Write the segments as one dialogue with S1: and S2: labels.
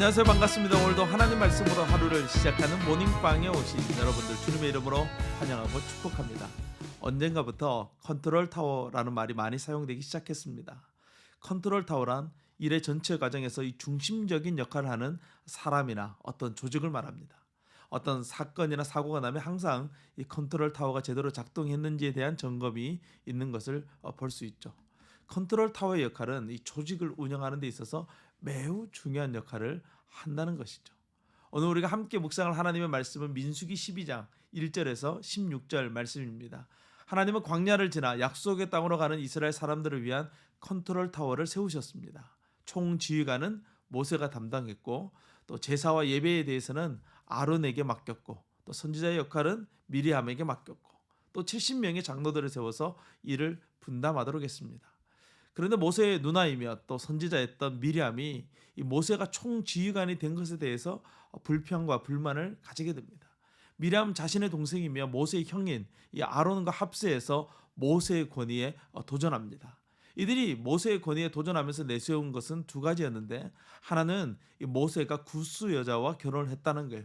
S1: 안녕하세요. 반갑습니다. 오늘도 하나님 말씀으로 하루를 시작하는 모닝빵에 오신 여러분들 주님의 이름으로 환영하고 축복합니다. 언젠가부터 컨트롤 타워라는 말이 많이 사용되기 시작했습니다. 컨트롤 타워란 일의 전체 과정에서 이 중심적인 역할을 하는 사람이나 어떤 조직을 말합니다. 어떤 사건이나 사고가 나면 항상 이 컨트롤 타워가 제대로 작동했는지에 대한 점검이 있는 것을 볼 수 있죠. 컨트롤 타워의 역할은 이 조직을 운영하는 데 있어서 매우 중요한 역할을 한다는 것이죠. 오늘 우리가 함께 묵상할 하나님의 말씀은 민수기 12장 1절에서 16절 말씀입니다. 하나님은 광야를 지나 약속의 땅으로 가는 이스라엘 사람들을 위한 컨트롤 타워를 세우셨습니다. 총지휘관은 모세가 담당했고 또 제사와 예배에 대해서는 아론에게 맡겼고 또 선지자의 역할은 미리암에게 맡겼고 또 70명의 장로들을 세워서 이를 분담하도록 했습니다. 그런데 모세의 누나이며 또 선지자였던 미리암이 이 모세가 총지휘관이 된 것에 대해서 불평과 불만을 가지게 됩니다. 미리암 자신의 동생이며 모세의 형인 이 아론과 합세해서 모세의 권위에 도전합니다. 이들이 모세의 권위에 도전하면서 내세운 것은 두 가지였는데, 하나는 이 모세가 구스 여자와 결혼을 했다는 거예요.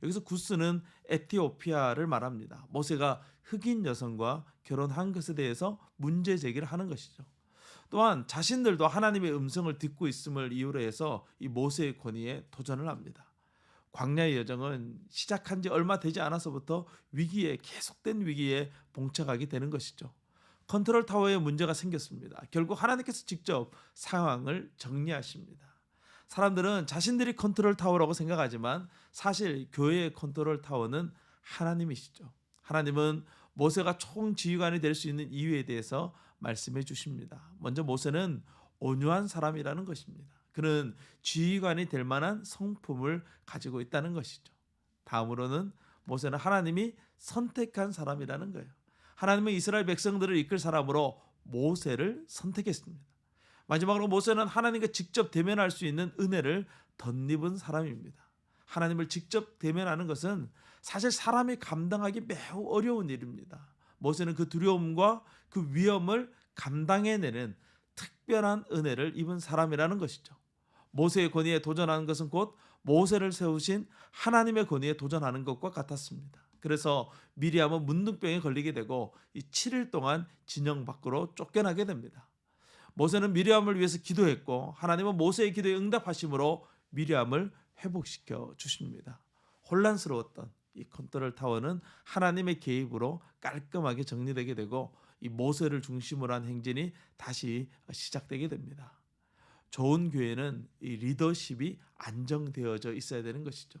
S1: 여기서 구스는 에티오피아를 말합니다. 모세가 흑인 여성과 결혼한 것에 대해서 문제 제기를 하는 것이죠. 또한 자신들도 하나님의 음성을 듣고 있음을 이유로 해서 이 모세의 권위에 도전을 합니다. 광야의 여정은 시작한 지 얼마 되지 않아서부터 계속된 위기에 봉착하게 되는 것이죠. 컨트롤 타워에 문제가 생겼습니다. 결국 하나님께서 직접 상황을 정리하십니다. 사람들은 자신들이 컨트롤 타워라고 생각하지만 사실 교회의 컨트롤 타워는 하나님이시죠. 하나님은 모세가 총지휘관이 될 수 있는 이유에 대해서 말씀해 주십니다. 먼저 모세는 온유한 사람이라는 것입니다. 그는 지휘관이 될 만한 성품을 가지고 있다는 것이죠. 다음으로는 모세는 하나님이 선택한 사람이라는 거예요. 하나님은 이스라엘 백성들을 이끌 사람으로 모세를 선택했습니다. 마지막으로 모세는 하나님과 직접 대면할 수 있는 은혜를 덧입은 사람입니다. 하나님을 직접 대면하는 것은 사실 사람이 감당하기 매우 어려운 일입니다. 모세는 그 두려움과 그 위험을 감당해내는 특별한 은혜를 입은 사람이라는 것이죠. 모세의 권위에 도전하는 것은 곧 모세를 세우신 하나님의 권위에 도전하는 것과 같았습니다. 그래서 미리암은 문둥병에 걸리게 되고 이 7일 동안 진영 밖으로 쫓겨나게 됩니다. 모세는 미리암을 위해서 기도했고 하나님은 모세의 기도에 응답하심으로 미리암을 회복시켜 주십니다. 혼란스러웠던 이 컨트롤 타워는 하나님의 개입으로 깔끔하게 정리되게 되고 이 모세를 중심으로 한 행진이 다시 시작되게 됩니다. 좋은 교회는 이 리더십이 안정되어져 있어야 되는 것이죠.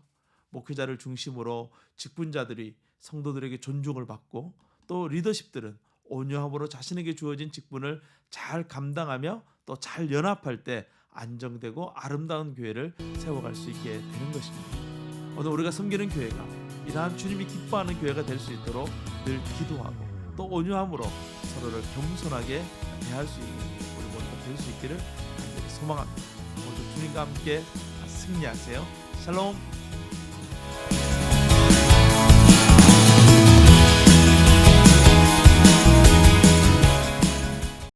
S1: 목회자를 중심으로 직분자들이 성도들에게 존중을 받고 또 리더십들은 온유함으로 자신에게 주어진 직분을 잘 감당하며 또 잘 연합할 때 안정되고 아름다운 교회를 세워갈 수 있게 되는 것입니다. 오늘 우리가 섬기는 교회가 이러한 주님이 기뻐하는 교회가 될 수 있도록 늘 기도하고 또 온유함으로 서로를 겸손하게 대할 수 있는 우리 모두가 될 수 있기를 간절히 소망합니다. 모두 주님과 함께 승리하세요. 샬롬.